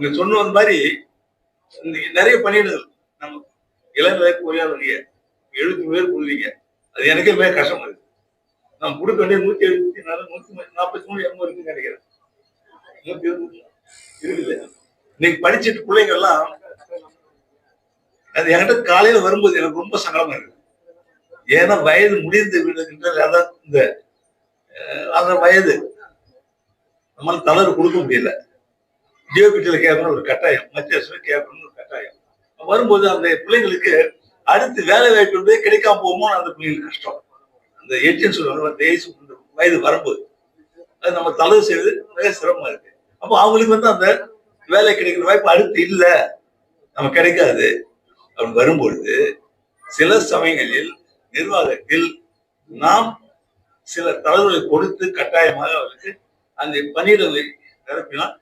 நீங்க சொன்ன மாதிரி நிறைய பணியிடங்கள் நம்ம இளநிலை பொறியாளர் 70 பேர் கொடுவீங்க. அது எனக்கே மிக கஷ்டமா இருக்கு. நம்ம கொடுக்க வேண்டிய 174 143 என்னமோ இருக்குன்னு நினைக்கிறேன். 120 இருக்குது. இன்னைக்கு படிச்சுட்டு பிள்ளைங்க எல்லாம் அது என்கிட்ட காலையில வரும்போது எனக்கு ரொம்ப சங்கடமா இருக்கு. ஏன்னா வயது முடிந்து விடுகின்ற அதான் இந்த அந்த வயது நம்மளால தளர்வு கொடுக்க முடியல. ஜியோபிட்டியில கேட்கணும் ஒரு கட்டாயம், மத்திய அரசு கேட்கணும்னு ஒரு கட்டாயம் வரும்போது அந்த பிள்ளைங்களுக்கு அடுத்து வேலை வாய்ப்பு கிடைக்காம போகுமோ அந்த பிள்ளைங்களுக்கு கஷ்டம். அந்த ஏஜென்ட் சொல்லுவாங்க வயது வரும்போது அது நம்ம தளர்வு செய்வது மிக சிரமமா இருக்கு. அப்போ அவங்களுக்கு அந்த வேலை கிடைக்கிற வாய்ப்பு அடுத்து இல்ல, நம்ம கிடைக்காது அப்படின்னு வரும்பொழுது சில சமயங்களில் நிர்வாகத்தில் நாம் சில தளர்வுகளை கொடுத்து கட்டாயமாக அவருக்கு அந்த பணியிடங்களை நிரப்பினால்